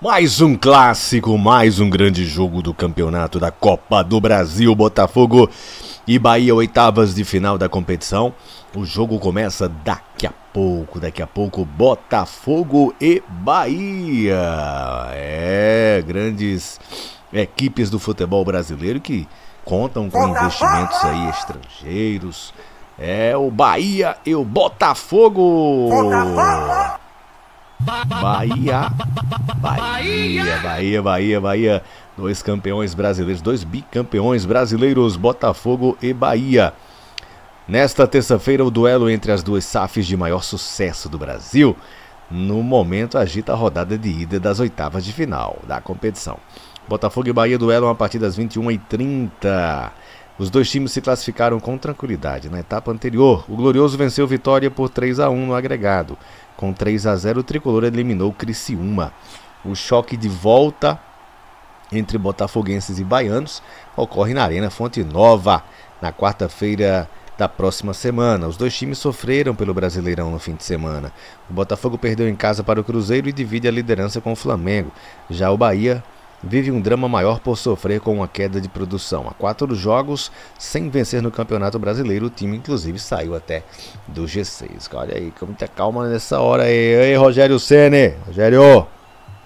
Mais um clássico, mais um grande jogo do campeonato da Copa do Brasil. Botafogo e Bahia, oitavas de final da competição. O jogo começa daqui a pouco, Botafogo e Bahia. Grandes equipes do futebol brasileiro que contam com investimentos aí estrangeiros. O Bahia e o Botafogo. Bahia. Dois campeões brasileiros, dois bicampeões brasileiros, Botafogo e Bahia. Nesta terça-feira, o duelo entre as duas SAFs de maior sucesso do Brasil, no momento agita a rodada de ida das oitavas de final da competição. Botafogo e Bahia duelam a partir das 21h30. Os dois times se classificaram com tranquilidade na etapa anterior. O Glorioso venceu Vitória por 3-1 no agregado. Com 3-0, o Tricolor eliminou o Criciúma. O choque de volta entre botafoguenses e baianos ocorre na Arena Fonte Nova, na quarta-feira da próxima semana. Os dois times sofreram pelo Brasileirão no fim de semana. O Botafogo perdeu em casa para o Cruzeiro e divide a liderança com o Flamengo. Já o Bahia vive um drama maior por sofrer com uma queda de produção. Há 4 jogos sem vencer no Campeonato Brasileiro, o time inclusive saiu até do G6. Olha aí, com muita calma nessa hora aí. Ei, Rogério Ceni, Rogério,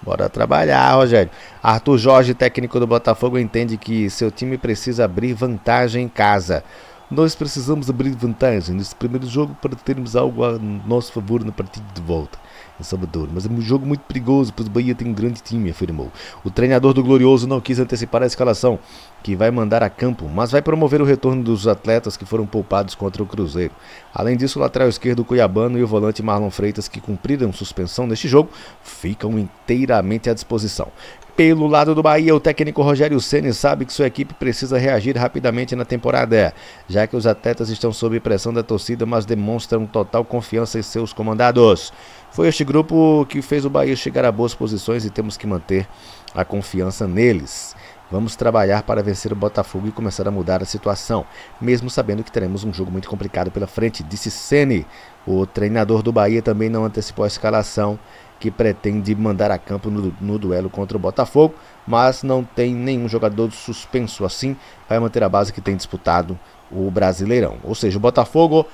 bora trabalhar, Rogério. Arthur Jorge, técnico do Botafogo, entende que seu time precisa abrir vantagem em casa. Nós precisamos abrir vantagem nesse primeiro jogo para termos algo a nosso favor na partida de volta em Salvador, mas é um jogo muito perigoso, pois o Bahia tem um grande time, afirmou. O treinador do Glorioso não quis antecipar a escalação que vai mandar a campo, mas vai promover o retorno dos atletas que foram poupados contra o Cruzeiro. Além disso, o lateral esquerdo Cuiabano e o volante Marlon Freitas, que cumpriram suspensão neste jogo, ficam inteiramente à disposição. Pelo lado do Bahia, o técnico Rogério Ceni sabe que sua equipe precisa reagir rapidamente na temporada, já que os atletas estão sob pressão da torcida, mas demonstram total confiança em seus comandados. Foi este grupo que fez o Bahia chegar a boas posições e temos que manter a confiança neles. Vamos trabalhar para vencer o Botafogo e começar a mudar a situação, mesmo sabendo que teremos um jogo muito complicado pela frente, disse Ceni. O treinador do Bahia também não antecipou a escalação que pretende mandar a campo no duelo contra o Botafogo, mas não tem nenhum jogador suspenso, assim vai manter a base que tem disputado o Brasileirão. Ou seja, o Botafogo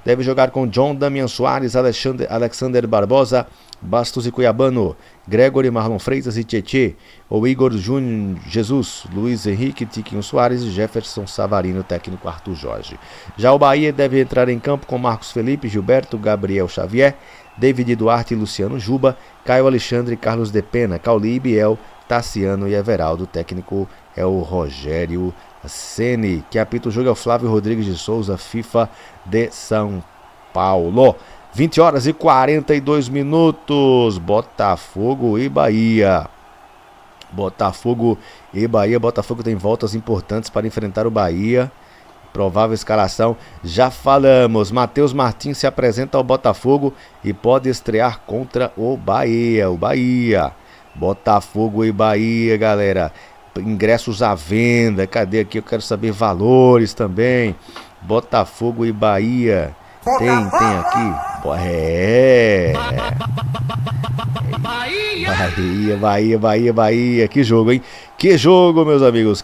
deve jogar com John, Damian Soares, Alexander Barbosa, Bastos e Cuiabano, Gregory, Marlon Freitas e Tietê, o Igor Júnior Jesus, Luiz Henrique, Tiquinho Soares e Jefferson Savarino, técnico Arthur Jorge. Já o Bahia deve entrar em campo com Marcos Felipe, Gilberto, Gabriel Xavier, David Duarte e Luciano Juba, Caio Alexandre, Carlos de Pena, Cauli, Biel, Tassiano e Everaldo. O técnico é o Rogério Ceni. Que apita o jogo é o Flávio Rodrigues de Souza, FIFA de São Paulo. 20h42. Botafogo e Bahia. Botafogo tem voltas importantes para enfrentar o Bahia. Provável escalação, já falamos. Matheus Martins se apresenta ao Botafogo e pode estrear contra o Bahia. Botafogo e Bahia, galera. Ingressos à venda. Cadê aqui? Eu quero saber valores também. Botafogo e Bahia. Tem aqui. Bahia. Que jogo, hein? Que jogo, meus amigos.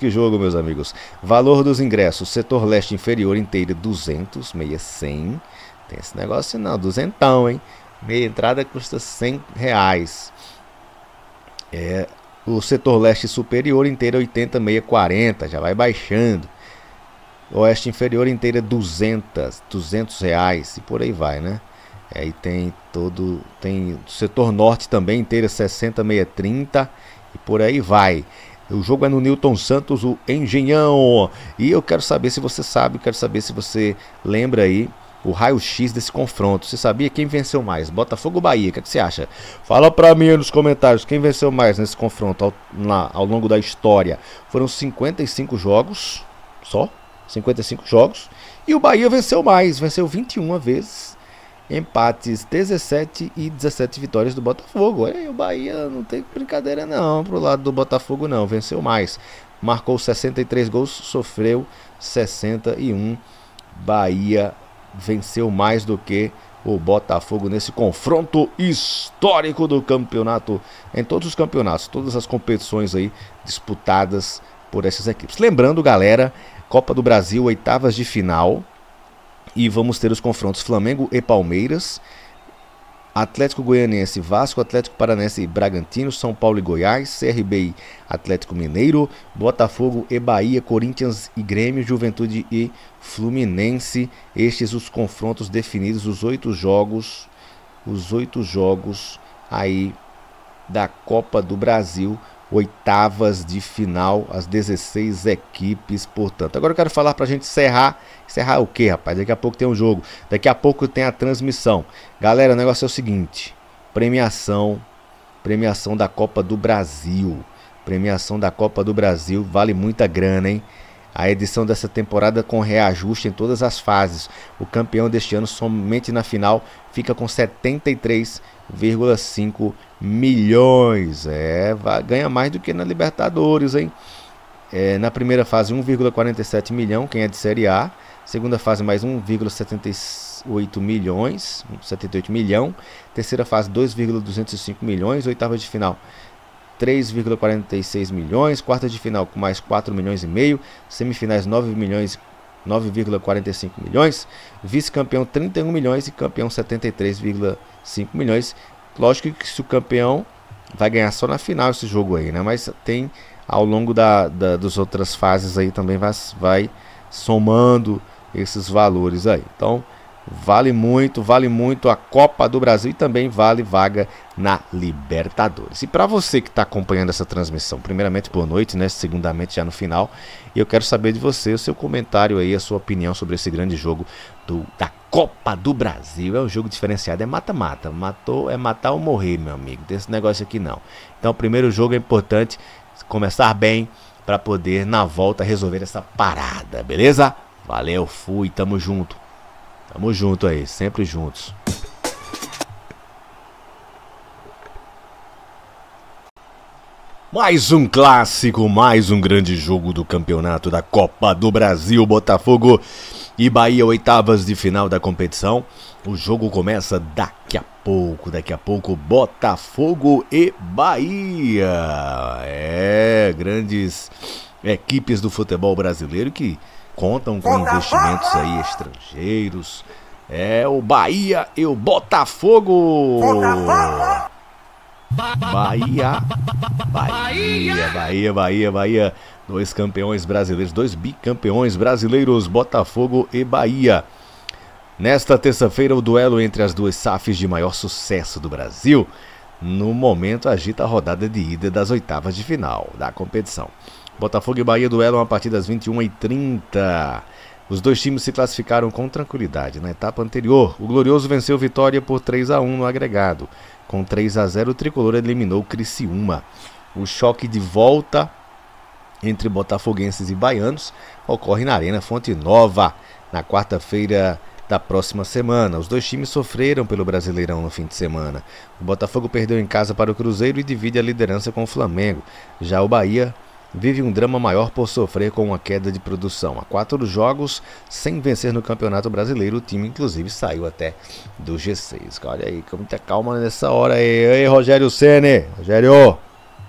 Valor dos ingressos. Setor leste inferior inteira 200, meia 100. Tem esse negócio não, 200, hein? Meia entrada custa R$100. O setor leste superior inteira 80, meia 40. Já vai baixando. Oeste inferior inteira 200 reais. E por aí vai, né? Aí tem o setor norte também inteira 60, meia 30. E por aí vai. O jogo é no Newton Santos, o Engenhão. E eu quero saber se você sabe, se você lembra aí o raio-x desse confronto. Você sabia quem venceu mais? Botafogo ou Bahia? O que você acha? Fala pra mim aí nos comentários quem venceu mais nesse confronto ao longo da história. Foram 55 jogos, só 55 jogos. E o Bahia venceu mais, venceu 21 vezes. Empates 17 e 17 vitórias do Botafogo. Olha aí, o Bahia não tem brincadeira não pro lado do Botafogo não, venceu mais. Marcou 63 gols, sofreu 61. Bahia venceu mais do que o Botafogo nesse confronto histórico do campeonato, em todos os campeonatos, todas as competições aí disputadas por essas equipes. Lembrando, galera, Copa do Brasil, oitavas de final, e vamos ter os confrontos Flamengo e Palmeiras, Atlético Goianiense, Vasco, Atlético Paranaense e Bragantino, São Paulo e Goiás, CRB e Atlético Mineiro, Botafogo e Bahia, Corinthians e Grêmio, Juventude e Fluminense. Estes os confrontos definidos, os oito jogos aí da Copa do Brasil, oitavas de final, as 16 equipes, portanto. Agora eu quero falar pra gente encerrar o que, rapaz? Daqui a pouco tem um jogo, daqui a pouco tem a transmissão. Galera, o negócio é o seguinte, premiação da Copa do Brasil, vale muita grana, hein? A edição dessa temporada com reajuste em todas as fases. O campeão deste ano somente na final fica com 73,5 milhões. Ganha mais do que na Libertadores, hein? Na primeira fase 1,47 milhão, quem é de Série A. Segunda fase mais 1,78 milhões, 78 milhão. Terceira fase 2,205 milhões. Oitava de final 3,46 milhões, quarta de final com mais 4 milhões e meio, semifinais 9,45 milhões, vice-campeão 31 milhões e campeão 73,5 milhões. Lógico que se o campeão vai ganhar só na final esse jogo aí, né? Mas tem ao longo das outras fases aí também vai somando esses valores aí. Então vale muito a Copa do Brasil e também vale vaga na Libertadores. E para você que está acompanhando essa transmissão, primeiramente boa noite, né? Segundamente já no final, e eu quero saber de você, o seu comentário aí, a sua opinião sobre esse grande jogo da Copa do Brasil. É um jogo diferenciado, é mata-mata, é matar ou morrer, meu amigo, desse negócio aqui não. Então o primeiro jogo é importante começar bem para poder na volta resolver essa parada, beleza? Valeu, fui, tamo junto. Tamo junto aí, sempre juntos. Mais um clássico, mais um grande jogo do campeonato da Copa do Brasil. Botafogo e Bahia, oitavas de final da competição. O jogo começa daqui a pouco, Botafogo e Bahia. Grandes equipes do futebol brasileiro que contam com investimentos aí estrangeiros. O Bahia e o Botafogo. Bahia. Dois campeões brasileiros, dois bicampeões brasileiros, Botafogo e Bahia. Nesta terça-feira, o duelo entre as duas SAFs de maior sucesso do Brasil, no momento agita a rodada de ida das oitavas de final da competição. Botafogo e Bahia duelam a partir das 21h30. Os dois times se classificaram com tranquilidade na etapa anterior. O Glorioso venceu Vitória por 3-1 no agregado. Com 3-0, o Tricolor eliminou o Criciúma. O choque de volta entre botafoguenses e baianos ocorre na Arena Fonte Nova, na quarta-feira da próxima semana. Os dois times sofreram pelo Brasileirão no fim de semana. O Botafogo perdeu em casa para o Cruzeiro e divide a liderança com o Flamengo. Já o Bahia vive um drama maior por sofrer com uma queda de produção. Há 4 jogos sem vencer no Campeonato Brasileiro, o time inclusive saiu até do G6. Olha aí, com muita calma nessa hora aí. Ei, Rogério Ceni, Rogério,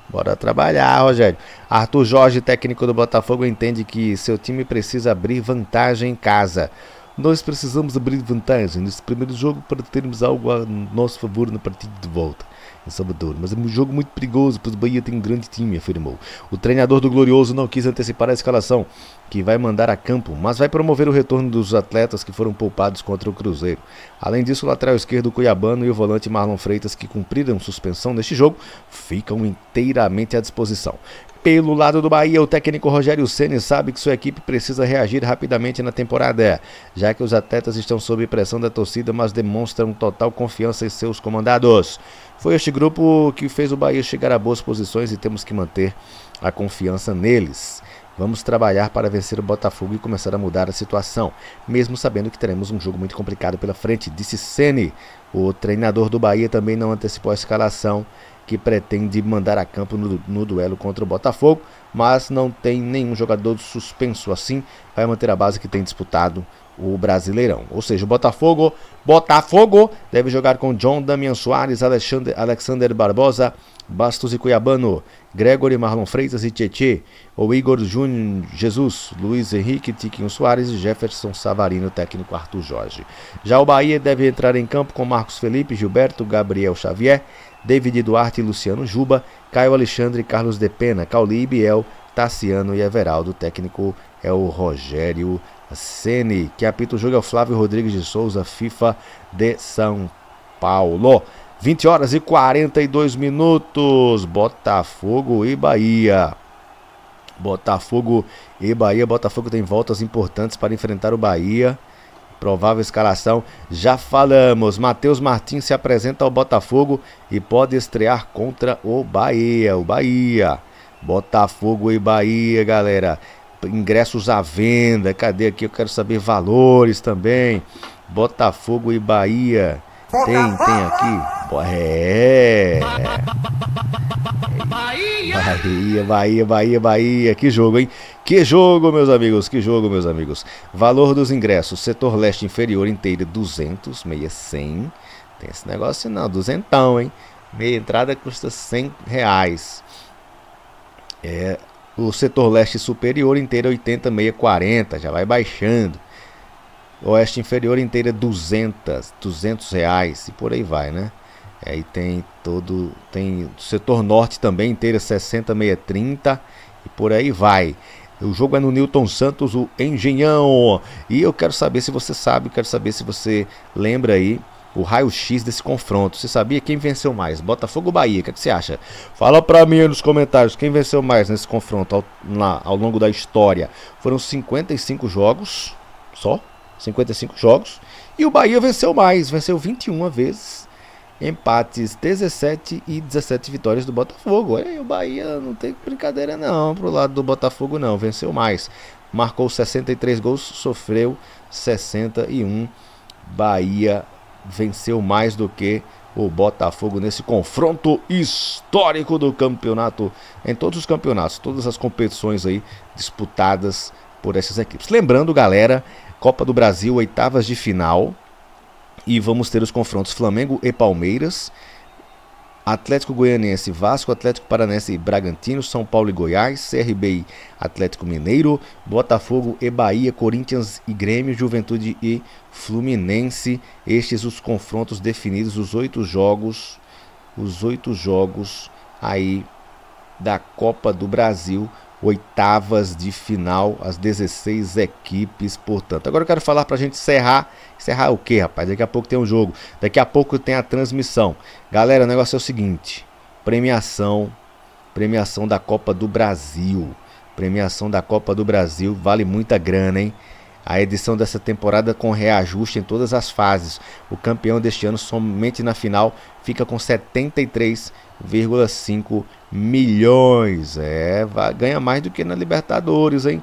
bora trabalhar, Rogério. Arthur Jorge, técnico do Botafogo, entende que seu time precisa abrir vantagem em casa. Nós precisamos abrir vantagem nesse primeiro jogo para termos algo a nosso favor na partida de volta em Salvador, mas é um jogo muito perigoso, pois o Bahia tem um grande time, afirmou. O treinador do Glorioso não quis antecipar a escalação que vai mandar a campo, mas vai promover o retorno dos atletas que foram poupados contra o Cruzeiro. Além disso, o lateral esquerdo Cuiabano e o volante Marlon Freitas, que cumpriram suspensão neste jogo, ficam inteiramente à disposição. Pelo lado do Bahia, o técnico Rogério Ceni sabe que sua equipe precisa reagir rapidamente na temporada, já que os atletas estão sob pressão da torcida, mas demonstram total confiança em seus comandados. Foi este grupo que fez o Bahia chegar a boas posições e temos que manter a confiança neles. Vamos trabalhar para vencer o Botafogo e começar a mudar a situação, mesmo sabendo que teremos um jogo muito complicado pela frente, disse Ceni. O treinador do Bahia também não antecipou a escalação que pretende mandar a campo no duelo contra o Botafogo, mas não tem nenhum jogador suspenso assim, vai manter a base que tem disputado o Brasileirão. Ou seja, o Botafogo deve jogar com John, Damian Soares, Alexander Barbosa, Bastos e Cuiabano, Gregory, Marlon Freitas e Tietê, o Igor Júnior Jesus, Luiz Henrique, Tiquinho Soares e Jefferson Savarino, técnico Arthur Jorge. Já o Bahia deve entrar em campo com Marcos Felipe, Gilberto, Gabriel Xavier, David Duarte e Luciano Juba, Caio Alexandre, Carlos de Pena, Cauli, Biel, Tassiano e Everaldo. O técnico é o Rogério Ceni. Que apita o jogo é o Flávio Rodrigues de Souza, FIFA de São Paulo. 20 horas e 42 minutos. Botafogo e Bahia. Botafogo e Bahia. Botafogo tem voltas importantes para enfrentar o Bahia. Provável escalação, já falamos. Matheus Martins se apresenta ao Botafogo e pode estrear contra o Bahia. Botafogo e Bahia, galera. Ingressos à venda. Cadê aqui? Eu quero saber valores também. Botafogo e Bahia. Tem aqui. Bahia. Que jogo, hein? Que jogo, meus amigos. Valor dos ingressos. Setor leste inferior inteira 200, meia 100. Tem esse negócio não, duzentão, hein? Meia entrada custa R$100. O setor leste superior inteira 80, meia 40. Já vai baixando. Oeste inferior inteira R$200 e por aí vai, né? Aí tem o setor norte também inteira 60, meia 30 e por aí vai. O jogo é no Newton Santos, o Engenhão. E eu quero saber se você sabe, quero saber se você lembra aí o raio-x desse confronto. Você sabia quem venceu mais? Botafogo ou Bahia? O que você acha? Fala pra mim aí nos comentários quem venceu mais nesse confronto ao longo da história. Foram 55 jogos só. 55 jogos. E o Bahia venceu mais. Venceu 21 vezes. Empates 17 e 17 vitórias do Botafogo. Olha aí, o Bahia não tem brincadeira não pro lado do Botafogo não. Venceu mais. Marcou 63 gols, sofreu 61. Bahia venceu mais do que o Botafogo nesse confronto histórico do campeonato. Em todos os campeonatos, todas as competições aí disputadas por essas equipes. Lembrando, galera, Copa do Brasil, oitavas de final. E vamos ter os confrontos Flamengo e Palmeiras, Atlético Goianiense, Vasco, Atlético Paranaense e Bragantino, São Paulo e Goiás, CRB e Atlético Mineiro, Botafogo e Bahia, Corinthians e Grêmio, Juventude e Fluminense. Estes os confrontos definidos, os 8 jogos aí da Copa do Brasil. Oitavas de final, as 16 equipes, portanto. Agora eu quero falar pra gente encerrar. Encerrar o que, rapaz? Daqui a pouco tem um jogo. Daqui a pouco tem a transmissão. Galera, o negócio é o seguinte. Premiação da Copa do Brasil. Premiação da Copa do Brasil. Vale muita grana, hein? A edição dessa temporada com reajuste em todas as fases. O campeão deste ano, somente na final, fica com 73,5 milhões. Ganha mais do que na Libertadores, hein?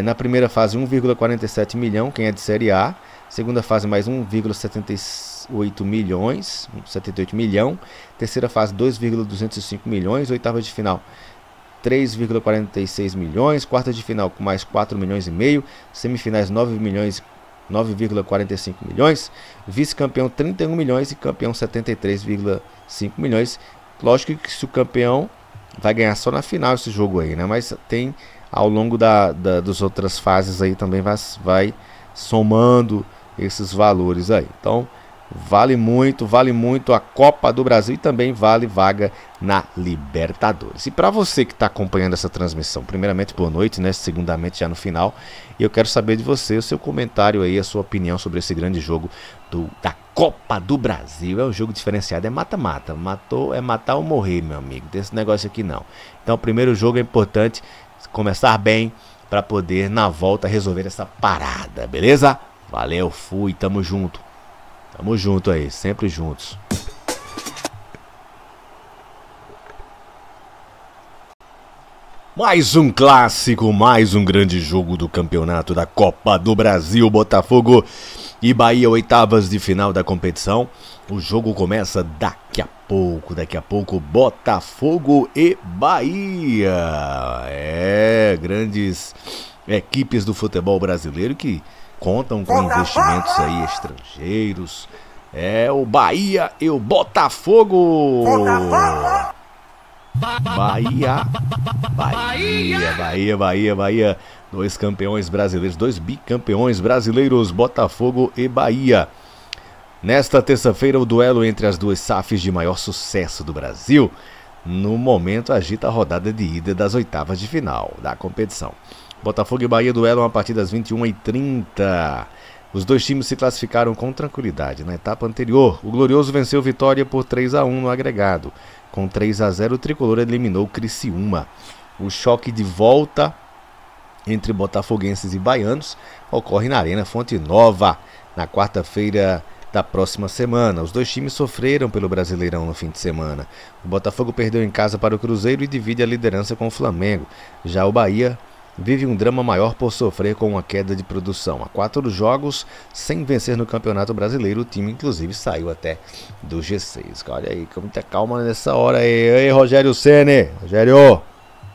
Na primeira fase, 1,47 milhão, quem é de Série A. Segunda fase, mais 1,78 milhões, 78 milhão. Terceira fase, 2,205 milhões. Oitava de final, 3,46 milhões, quarta de final com mais 4 milhões e meio, semifinais 9,45 milhões, vice-campeão 31 milhões e campeão 73,5 milhões. Lógico que se o campeão vai ganhar só na final esse jogo aí, né? Mas tem ao longo das outras fases aí também vai somando esses valores aí. Então vale muito a Copa do Brasil e também vale vaga na Libertadores. E para você que está acompanhando essa transmissão, primeiramente boa noite, né? Segundamente já no final. E eu quero saber de você, o seu comentário aí, a sua opinião sobre esse grande jogo da Copa do Brasil. É um jogo diferenciado, é mata-mata. É matar ou morrer, meu amigo. Desse negócio aqui não. Então o primeiro jogo é importante começar bem para poder na volta resolver essa parada, beleza? Valeu, fui, tamo junto. Tamo junto aí, sempre juntos. Mais um clássico, mais um grande jogo do campeonato da Copa do Brasil. Botafogo e Bahia, oitavas de final da competição. O jogo começa daqui a pouco, Botafogo e Bahia. Grandes equipes do futebol brasileiro que contam com investimentos aí estrangeiros. O Bahia e o Botafogo. Bahia. Dois campeões brasileiros, dois bicampeões brasileiros, Botafogo e Bahia. Nesta terça-feira, o duelo entre as duas SAFs de maior sucesso do Brasil, no momento agita a rodada de ida das oitavas de final da competição. Botafogo e Bahia duelam a partir das 21h30. Os dois times se classificaram com tranquilidade na etapa anterior. O Glorioso venceu Vitória por 3-1 no agregado. Com 3-0, o Tricolor eliminou o Criciúma. O choque de volta entre botafoguenses e baianos ocorre na Arena Fonte Nova, na quarta-feira da próxima semana. Os dois times sofreram pelo Brasileirão no fim de semana. O Botafogo perdeu em casa para o Cruzeiro e divide a liderança com o Flamengo. Já o Bahia vive um drama maior por sofrer com uma queda de produção. Há 4 jogos sem vencer no Campeonato Brasileiro. O time, inclusive, saiu até do G6. Olha aí, com muita calma nessa hora aí. Ei, Rogério Ceni. Rogério,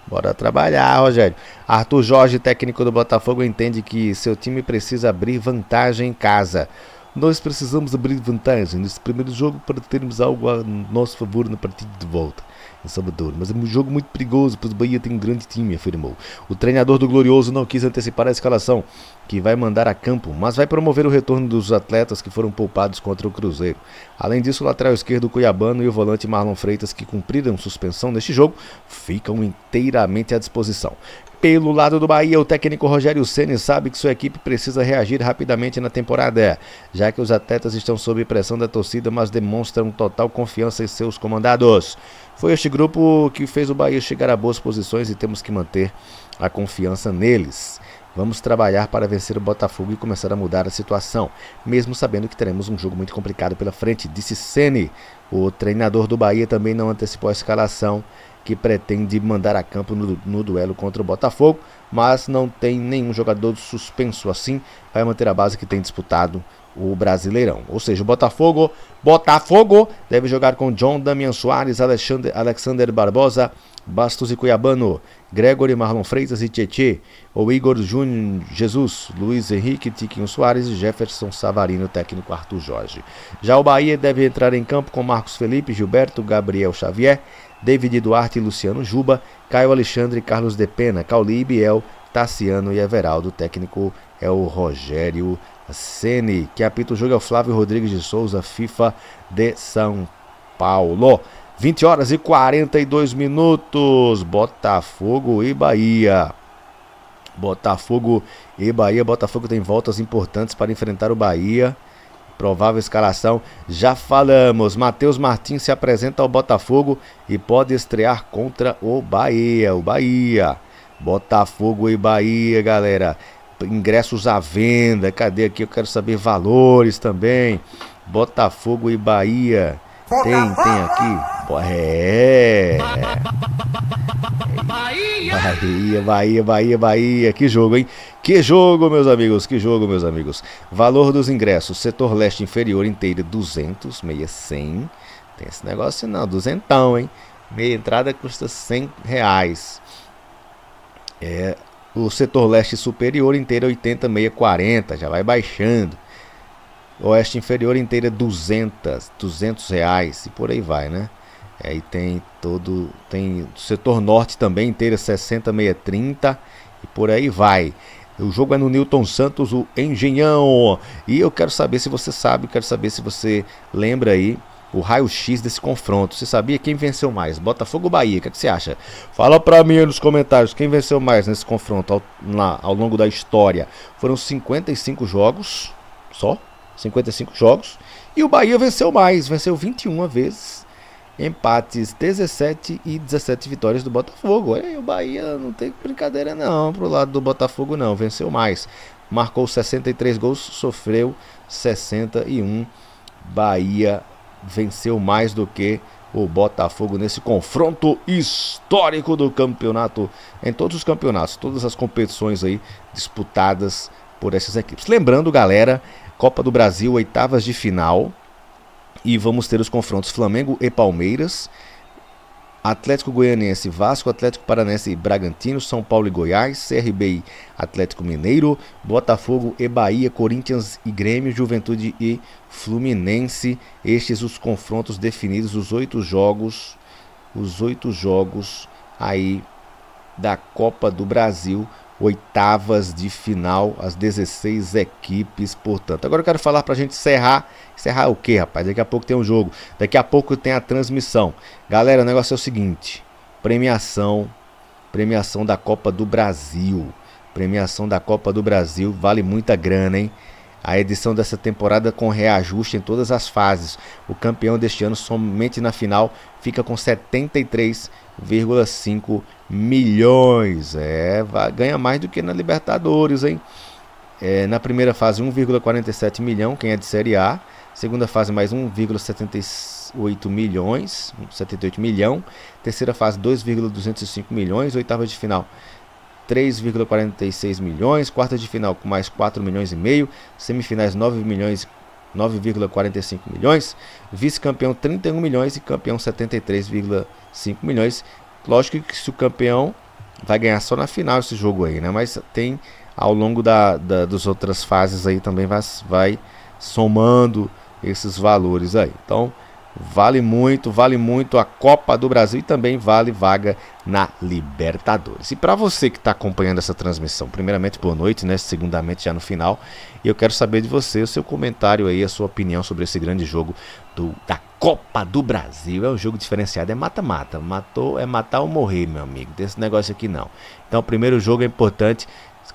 bora trabalhar, Rogério. Arthur Jorge, técnico do Botafogo, entende que seu time precisa abrir vantagem em casa. Nós precisamos abrir vantagem nesse primeiro jogo para termos algo a nosso favor na partida de volta em Salvador, mas é um jogo muito perigoso, pois o Bahia tem um grande time, afirmou. O treinador do Glorioso não quis antecipar a escalação que vai mandar a campo, mas vai promover o retorno dos atletas que foram poupados contra o Cruzeiro. Além disso, o lateral esquerdo Cuiabano e o volante Marlon Freitas, que cumpriram suspensão neste jogo, ficam inteiramente à disposição. Pelo lado do Bahia, o técnico Rogério Ceni sabe que sua equipe precisa reagir rapidamente na temporada, já que os atletas estão sob pressão da torcida, mas demonstram total confiança em seus comandados. Foi este grupo que fez o Bahia chegar a boas posições e temos que manter a confiança neles. Vamos trabalhar para vencer o Botafogo e começar a mudar a situação, mesmo sabendo que teremos um jogo muito complicado pela frente, disse Ceni. O treinador do Bahia também não antecipou a escalação que pretende mandar a campo no duelo contra o Botafogo, mas não tem nenhum jogador suspenso assim, vai manter a base que tem disputado o Brasileirão. Ou seja, o Botafogo deve jogar com John, Damian Soares, Alexander Barbosa, Bastos e Cuiabano, Gregory, Marlon Freitas e Tietê, o Igor Júnior Jesus, Luiz Henrique, Tiquinho Soares e Jefferson Savarino, técnico Arthur Jorge. Já o Bahia deve entrar em campo com Marcos Felipe, Gilberto, Gabriel Xavier, David Duarte e Luciano Juba, Caio Alexandre, Carlos de Pena, Cauli, Biel, Tassiano e Everaldo. O técnico é o Rogério Ceni. Que apita o jogo é o Flávio Rodrigues de Souza, FIFA de São Paulo. 20h42. Botafogo e Bahia. Botafogo tem voltas importantes para enfrentar o Bahia. Provável escalação, já falamos. Matheus Martins se apresenta ao Botafogo e pode estrear contra o Bahia. Botafogo e Bahia, galera. Ingressos à venda. Cadê aqui? Eu quero saber valores também. Botafogo e Bahia. Tem aqui. Bahia. Que jogo, hein? Que jogo, meus amigos. Valor dos ingressos. Setor leste inferior inteira 200, meia 100. Tem esse negócio não, duzentão, hein? Meia entrada custa R$100. O setor leste superior inteira 80, meia 40. Já vai baixando. Oeste inferior inteira R$200 e por aí vai, né? Aí tem o setor norte também inteira 60, meia 30 e por aí vai. O jogo é no Newton Santos, o Engenhão. E eu quero saber se você sabe, se você lembra aí o raio-x desse confronto. Você sabia quem venceu mais? Botafogo ou Bahia? O que você acha? Fala pra mim aí nos comentários quem venceu mais nesse confronto ao longo da história. Foram 55 jogos só. 55 jogos. E o Bahia venceu mais. Venceu 21 vezes. Empates 17 e 17 vitórias do Botafogo. Olha aí, o Bahia não tem brincadeira não pro lado do Botafogo não. Venceu mais. Marcou 63 gols, sofreu 61. Bahia venceu mais do que o Botafogo nesse confronto histórico do campeonato. Em todos os campeonatos, todas as competições aí disputadas por essas equipes. Lembrando, galera, Copa do Brasil, oitavas de final, e vamos ter os confrontos Flamengo e Palmeiras, Atlético Goianiense, Vasco, Atlético Paranaense e Bragantino, São Paulo e Goiás, CRB e Atlético Mineiro, Botafogo e Bahia, Corinthians e Grêmio, Juventude e Fluminense. Estes os confrontos definidos, os 8 jogos aí da Copa do Brasil, oitavas de final, as 16 equipes, portanto. Agora eu quero falar pra gente encerrar o que, rapaz? Daqui a pouco tem um jogo, daqui a pouco tem a transmissão. Galera, o negócio é o seguinte, premiação da Copa do Brasil, vale muita grana, hein? A edição dessa temporada com reajuste em todas as fases. O campeão deste ano somente na final fica com 73,5 milhões. Ganha mais do que na Libertadores, hein? Na primeira fase 1,47 milhão, quem é de Série A. Segunda fase mais 1,78 milhões, 78 milhão. Terceira fase 2,205 milhões. Oitava de final 3,46 milhões, quarta de final com mais 4 milhões e meio, semifinais 9,45 milhões, vice-campeão 31 milhões e campeão 73,5 milhões. Lógico que se o campeão vai ganhar só na final esse jogo aí, né? Mas tem ao longo das outras fases aí também vai somando esses valores aí. Então vale muito a Copa do Brasil e também vale vaga na Libertadores. E para você que está acompanhando essa transmissão, primeiramente boa noite, né? Segundamente já no final, e eu quero saber de você o seu comentário aí, a sua opinião sobre esse grande jogo da Copa do Brasil. É um jogo diferenciado, é mata-mata, é matar ou morrer, meu amigo, desse negócio aqui não. Então o primeiro jogo é importante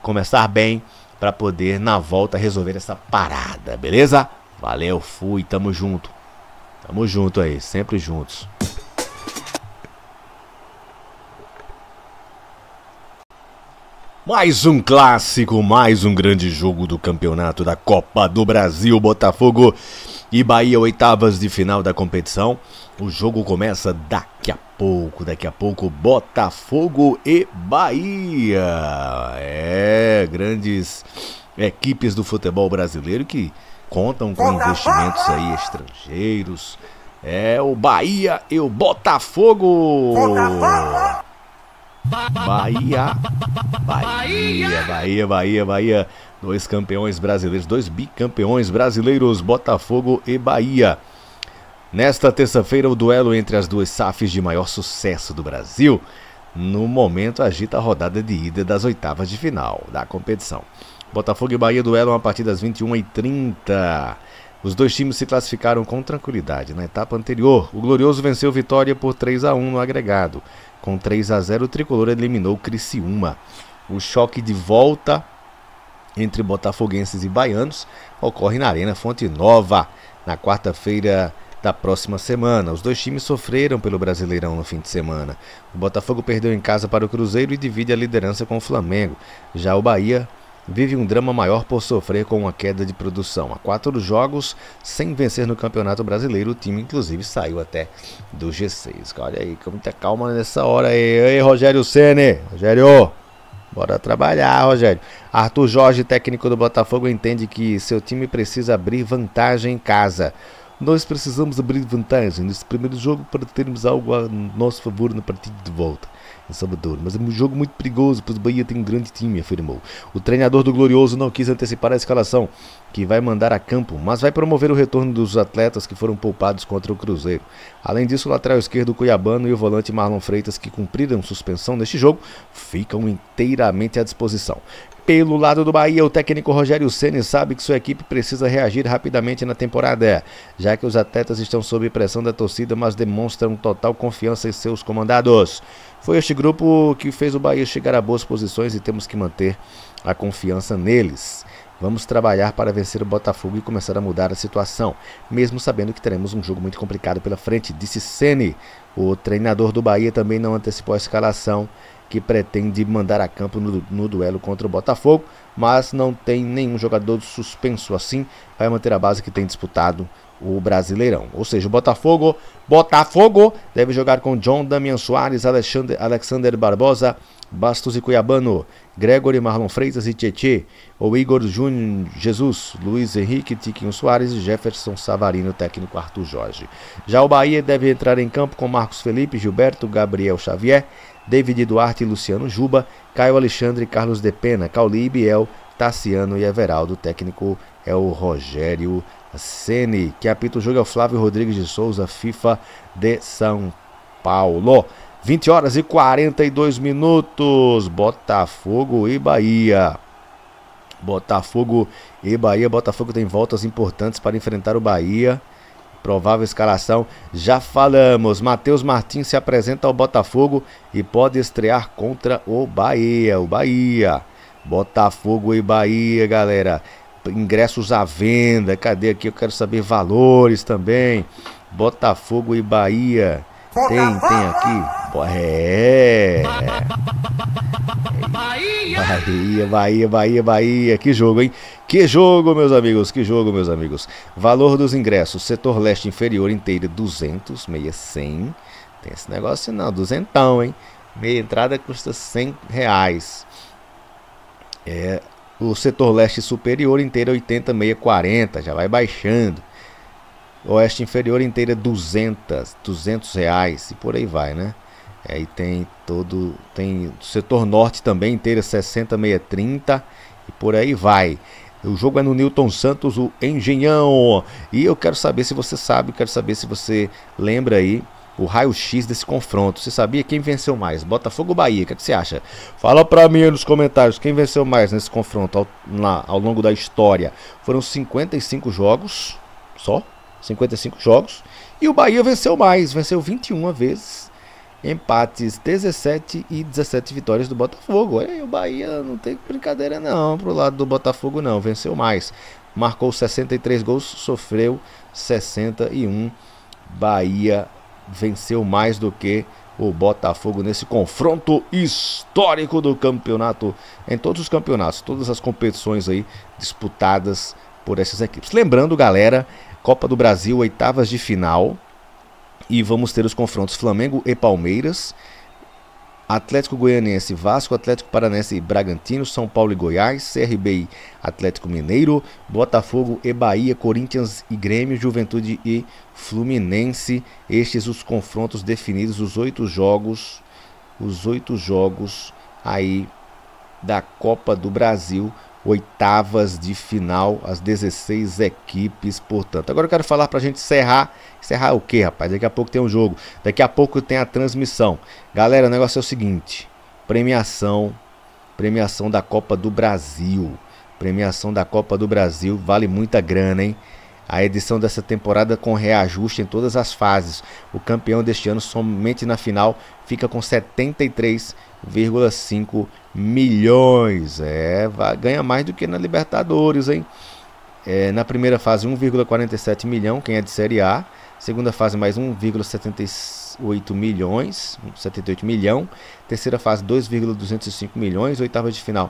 começar bem para poder na volta resolver essa parada, beleza? Valeu, fui, tamo junto. Tamo junto aí, sempre juntos. Mais um clássico, mais um grande jogo do campeonato da Copa do Brasil. Botafogo e Bahia, oitavas de final da competição. O jogo começa daqui a pouco, Botafogo e Bahia. Grandes equipes do futebol brasileiro que contam com investimentos aí estrangeiros. O Bahia e o Botafogo. Bahia. Dois campeões brasileiros, dois bicampeões brasileiros, Botafogo e Bahia. Nesta terça-feira, o duelo entre as duas SAFs de maior sucesso do Brasil, no momento agita a rodada de ida das oitavas de final da competição. Botafogo e Bahia duelam a partir das 21h30. Os dois times se classificaram com tranquilidade na etapa anterior. O Glorioso venceu Vitória por 3-1 no agregado. Com 3-0, o Tricolor eliminou o Criciúma. O choque de volta entre botafoguenses e baianos ocorre na Arena Fonte Nova, na quarta-feira da próxima semana. Os dois times sofreram pelo Brasileirão no fim de semana. O Botafogo perdeu em casa para o Cruzeiro e divide a liderança com o Flamengo. Já o Bahia vive um drama maior por sofrer com uma queda de produção. Há 4 jogos sem vencer no Campeonato Brasileiro, o time inclusive saiu até do G6. Olha aí, com muita calma nessa hora aí. Ei, Rogério Ceni, Rogério, bora trabalhar, Rogério. Arthur Jorge, técnico do Botafogo, entende que seu time precisa abrir vantagem em casa. Nós precisamos abrir vantagem nesse primeiro jogo para termos algo a nosso favor na partida de volta em Salvador, mas é um jogo muito perigoso, pois o Bahia tem um grande time, afirmou. O treinador do Glorioso não quis antecipar a escalação que vai mandar a campo, mas vai promover o retorno dos atletas que foram poupados contra o Cruzeiro. Além disso, o lateral esquerdo Cuiabano e o volante Marlon Freitas, que cumpriram suspensão neste jogo, ficam inteiramente à disposição. Pelo lado do Bahia, o técnico Rogério Ceni sabe que sua equipe precisa reagir rapidamente na temporada, já que os atletas estão sob pressão da torcida, mas demonstram total confiança em seus comandados. Foi este grupo que fez o Bahia chegar a boas posições e temos que manter a confiança neles. Vamos trabalhar para vencer o Botafogo e começar a mudar a situação, mesmo sabendo que teremos um jogo muito complicado pela frente, disse Ceni. O treinador do Bahia também não antecipou a escalação que pretende mandar a campo no duelo contra o Botafogo, mas não tem nenhum jogador suspenso, assim vai manter a base que tem disputado o Brasileirão. Ou seja, o Botafogo deve jogar com John, Damian Soares, Alexander Barbosa, Bastos e Cuiabano, Gregory, Marlon Freitas e Tietê, o Igor Júnior Jesus, Luiz Henrique, Tiquinho Soares e Jefferson Savarino, técnico Arthur Jorge. Já o Bahia deve entrar em campo com Marcos Felipe, Gilberto, Gabriel Xavier, David Duarte e Luciano Juba, Caio Alexandre, Carlos de Pena, Cauli, Biel, Tassiano e Everaldo. O técnico é o Rogério Ceni. Que apita o jogo é o Flávio Rodrigues de Souza, FIFA de São Paulo. 20 horas e 42 minutos. Botafogo e Bahia. Botafogo e Bahia. Botafogo tem voltas importantes para enfrentar o Bahia. Provável escalação, já falamos. Matheus Martins se apresenta ao Botafogo e pode estrear contra o Bahia. O Bahia. Botafogo e Bahia, galera. Ingressos à venda. Cadê aqui? Eu quero saber valores também. Botafogo e Bahia. Tem aqui. Bahia. Que jogo, hein? Que jogo, meus amigos. Valor dos ingressos. Setor leste inferior inteira 200, meia 100. Tem esse negócio não, duzentão, hein? Meia entrada custa R$100. O setor leste superior inteira 80, meia 40. Já vai baixando. Oeste inferior inteira R$200 e por aí vai, né? Aí tem o setor norte também inteira 60, meia 30 e por aí vai. O jogo é no Newton Santos, o Engenhão. E eu quero saber se você sabe, quero saber se você lembra aí o raio-x desse confronto. Você sabia quem venceu mais? Botafogo ou Bahia? O que você acha? Fala pra mim aí nos comentários quem venceu mais nesse confronto ao longo da história. Foram 55 jogos só. 55 jogos. E o Bahia venceu mais. Venceu 21 vezes. Empates 17 e 17 vitórias do Botafogo. Olha aí, o Bahia não tem brincadeira não pro lado do Botafogo não. Venceu mais. Marcou 63 gols, sofreu 61. Bahia venceu mais do que o Botafogo nesse confronto histórico do campeonato. Em todos os campeonatos, todas as competições aí disputadas por essas equipes. Lembrando, galera, Copa do Brasil, oitavas de final. E vamos ter os confrontos Flamengo e Palmeiras, Atlético Goianiense, Vasco, Atlético Paranaense e Bragantino, São Paulo e Goiás, CRB e Atlético Mineiro, Botafogo e Bahia, Corinthians e Grêmio, Juventude e Fluminense. Estes os confrontos definidos, os 8 jogos aí da Copa do Brasil. Oitavas de final, as 16 equipes, portanto. Agora eu quero falar pra gente encerrar. Encerrar o que, rapaz? Daqui a pouco tem um jogo. Daqui a pouco tem a transmissão. Galera, o negócio é o seguinte. Premiação da Copa do Brasil. Premiação da Copa do Brasil. Vale muita grana, hein? A edição dessa temporada com reajuste em todas as fases. O campeão deste ano, somente na final, fica com 73,5 milhões. Ganha mais do que na Libertadores, hein? Na primeira fase, 1,47 milhão, quem é de Série A. Segunda fase, mais 1,78 milhões, 78 milhão. Terceira fase, 2,205 milhões. Oitava de final,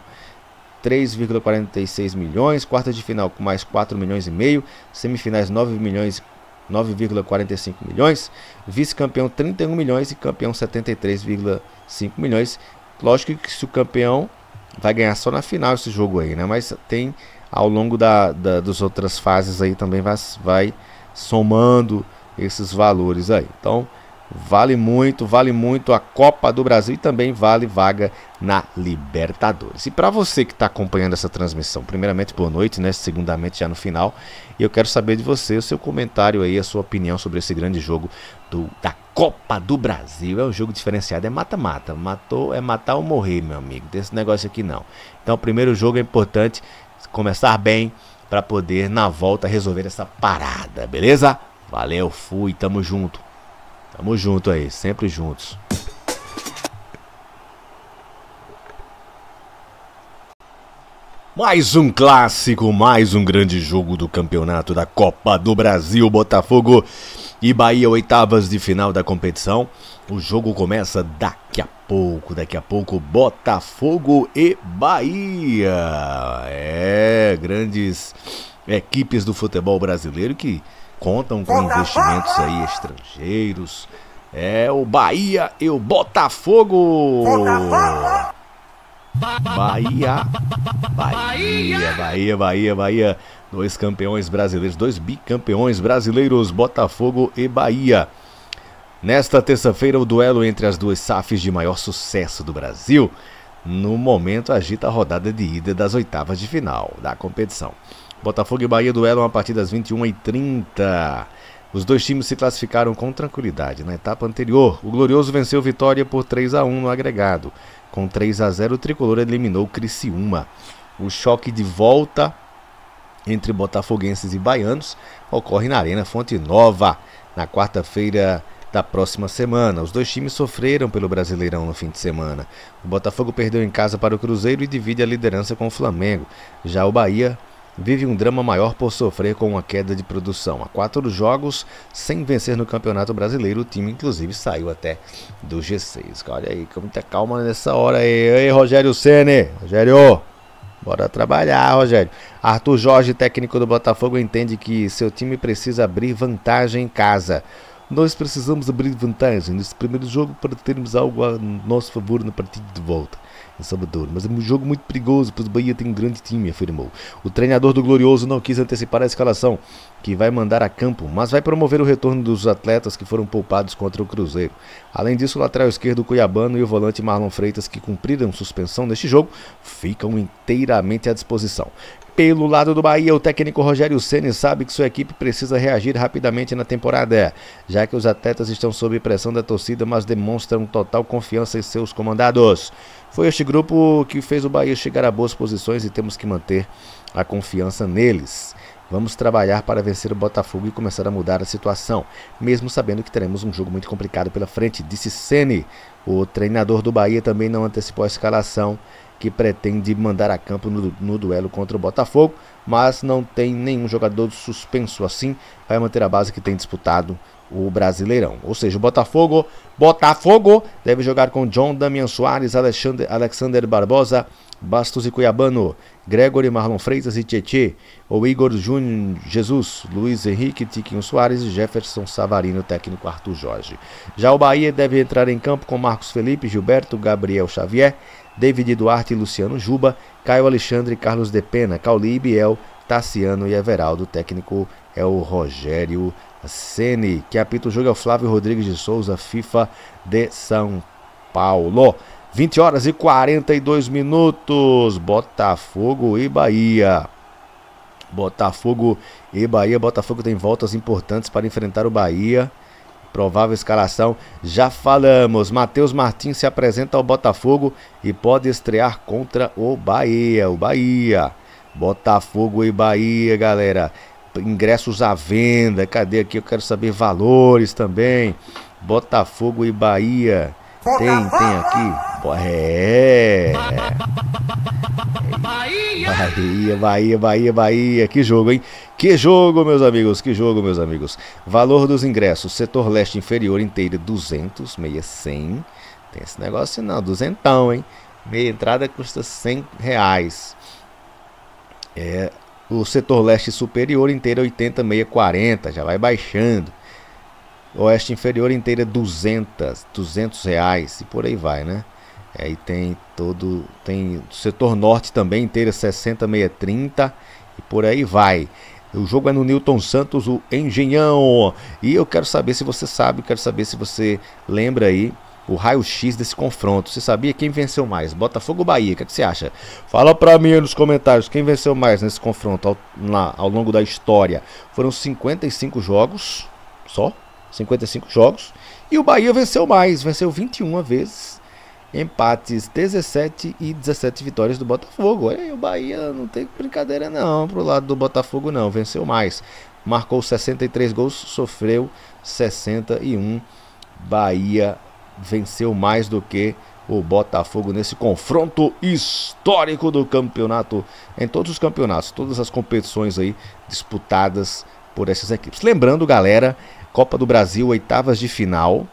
3,46 milhões, quarta de final com mais 4 milhões e meio, semifinais 9,45 milhões, vice-campeão 31 milhões e campeão 73,5 milhões. Lógico que se o campeão vai ganhar só na final esse jogo aí, né? Mas tem ao longo das outras fases aí também vai somando esses valores aí. Então vale muito a Copa do Brasil e também vale vaga na Libertadores. E para você que está acompanhando essa transmissão, primeiramente boa noite, né? Segundamente já no final. E eu quero saber de você, o seu comentário aí, a sua opinião sobre esse grande jogo da Copa do Brasil. É um jogo diferenciado, é mata-mata. É matar ou morrer, meu amigo. Desse negócio aqui não. Então o primeiro jogo é importante começar bem para poder na volta resolver essa parada, beleza? Valeu, fui, tamo junto. Tamo junto aí, sempre juntos. Mais um clássico, mais um grande jogo do campeonato da Copa do Brasil. Botafogo e Bahia, oitavas de final da competição. O jogo começa daqui a pouco, Botafogo e Bahia. Grandes equipes do futebol brasileiro que contam com investimentos aí estrangeiros, É o Bahia e o Botafogo. Bahia. Dois campeões brasileiros, dois bicampeões brasileiros, Botafogo e Bahia. Nesta terça-feira, o duelo entre as duas SAFs de maior sucesso do Brasil, no momento agita a rodada de ida das oitavas de final da competição. Botafogo e Bahia duelam a partir das 21h30. Os dois times se classificaram com tranquilidade na etapa anterior. O Glorioso venceu Vitória por 3-1 no agregado. Com 3-0, o Tricolor eliminou o Criciúma. O choque de volta entre botafoguenses e baianos ocorre na Arena Fonte Nova, na quarta-feira da próxima semana. Os dois times sofreram pelo Brasileirão no fim de semana. O Botafogo perdeu em casa para o Cruzeiro e divide a liderança com o Flamengo. Já o Bahia vive um drama maior por sofrer com uma queda de produção. Há 4 jogos sem vencer no Campeonato Brasileiro, o time inclusive saiu até do G6. Olha aí, com muita calma nessa hora aí. Ei, Rogério Ceni, Rogério, bora trabalhar, Rogério. Arthur Jorge, técnico do Botafogo, entende que seu time precisa abrir vantagem em casa. Nós precisamos abrir vantagem nesse primeiro jogo para termos algo a nosso favor na partida de volta em Salvador, mas é um jogo muito perigoso, pois o Bahia tem um grande time, afirmou. O treinador do Glorioso não quis antecipar a escalação que vai mandar a campo, mas vai promover o retorno dos atletas que foram poupados contra o Cruzeiro. Além disso, o lateral esquerdo Cuiabano e o volante Marlon Freitas, que cumpriram suspensão neste jogo, ficam inteiramente à disposição. Pelo lado do Bahia, o técnico Rogério Ceni sabe que sua equipe precisa reagir rapidamente na temporada, já que os atletas estão sob pressão da torcida, mas demonstram total confiança em seus comandados. Foi este grupo que fez o Bahia chegar a boas posições e temos que manter a confiança neles. Vamos trabalhar para vencer o Botafogo e começar a mudar a situação, mesmo sabendo que teremos um jogo muito complicado pela frente, disse Ceni. O treinador do Bahia também não antecipou a escalação que pretende mandar a campo no duelo contra o Botafogo, mas não tem nenhum jogador suspenso assim, vai manter a base que tem disputado o Brasileirão. Ou seja, o Botafogo deve jogar com John, Damian Soares, Alexander Barbosa, Bastos e Cuiabano, Gregory, Marlon Freitas e Tietê, o Igor Júnior Jesus, Luiz Henrique, Tiquinho Soares e Jefferson Savarino, técnico Arthur Jorge. Já o Bahia deve entrar em campo com Marcos Felipe, Gilberto, Gabriel Xavier, David Duarte e Luciano Juba, Caio Alexandre, Carlos de Pena, Cauli, Biel, Tassiano e Everaldo. O técnico é o Rogério Ceni. Que apita o jogo é o Flávio Rodrigues de Souza, FIFA de São Paulo. 20h42, Botafogo e Bahia. Botafogo tem voltas importantes para enfrentar o Bahia. Provável escalação, já falamos. Matheus Martins se apresenta ao Botafogo e pode estrear contra o Bahia. Botafogo e Bahia, galera. Ingressos à venda. Cadê aqui? Eu quero saber valores também. Botafogo e Bahia. Tem aqui. Bahia. Que jogo, hein? Que jogo, meus amigos. Valor dos ingressos. Setor leste inferior inteira 200, meia 100. Tem esse negócio não, 200, hein? Meia entrada custa R$100. O setor leste superior inteira 80, meia 40. Já vai baixando. Oeste inferior inteira 200 reais. E por aí vai, né? Aí tem o setor norte também inteira 60, meia 30. E por aí vai. O jogo é no Newton Santos, o Engenhão. E eu quero saber se você sabe, quero saber se você lembra aí o raio-x desse confronto. Você sabia quem venceu mais? Botafogo ou Bahia? O que você acha? Fala pra mim aí nos comentários quem venceu mais nesse confronto ao longo da história. Foram 55 jogos, só 55 jogos. E o Bahia venceu mais, venceu 21 vezes. Empates 17 e 17 vitórias do Botafogo. Olha aí, o Bahia não tem brincadeira não pro lado do Botafogo não, venceu mais. Marcou 63 gols, sofreu 61. Bahia venceu mais do que o Botafogo nesse confronto histórico do campeonato, em todos os campeonatos, todas as competições aí disputadas por essas equipes. Lembrando, galera, Copa do Brasil, oitavas de final.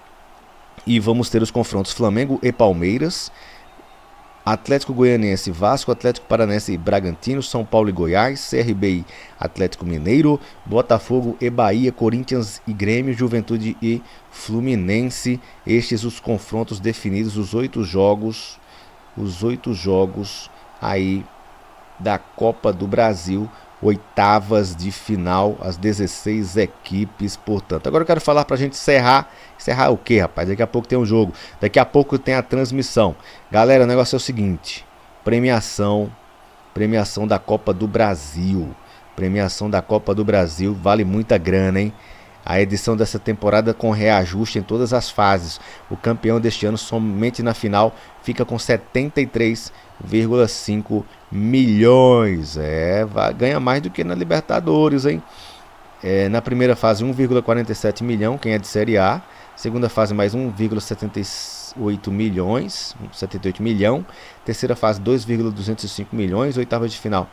E vamos ter os confrontos Flamengo e Palmeiras. Atlético Goianiense, Vasco, Atlético Paranaense e Bragantino, São Paulo e Goiás, CRB e Atlético Mineiro, Botafogo e Bahia, Corinthians e Grêmio, Juventude e Fluminense. Estes os confrontos definidos, os 8 jogos aí da Copa do Brasil, oitavas de final, as 16 equipes, portanto. Agora eu quero falar pra gente encerrar o que, rapaz? Daqui a pouco tem um jogo, daqui a pouco tem a transmissão. Galera, o negócio é o seguinte, premiação da Copa do Brasil, vale muita grana, hein? A edição dessa temporada com reajuste em todas as fases. O campeão deste ano somente na final fica com 73,5 milhões. Ganha mais do que na Libertadores, hein? Na primeira fase 1,47 milhão, quem é de Série A. Segunda fase mais 1,78 milhões, 78 milhão. Terceira fase 2,205 milhões. Oitava de final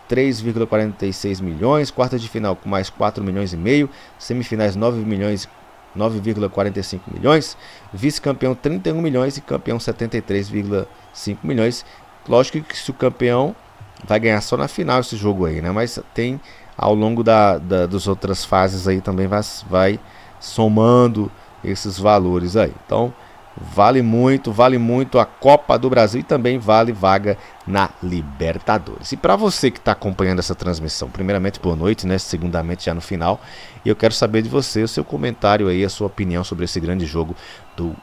3,46 milhões, quarta de final com mais 4 milhões e meio, semifinais 9,45 milhões, vice-campeão 31 milhões e campeão 73,5 milhões. Lógico que se o campeão vai ganhar só na final esse jogo aí, né? Mas tem ao longo das outras fases aí também vai somando esses valores aí. Então vale muito a Copa do Brasil e também vale vaga na Libertadores. E para você que está acompanhando essa transmissão, primeiramente boa noite, né? Segundamente já no final. E eu quero saber de você, o seu comentário aí, a sua opinião sobre esse grande jogo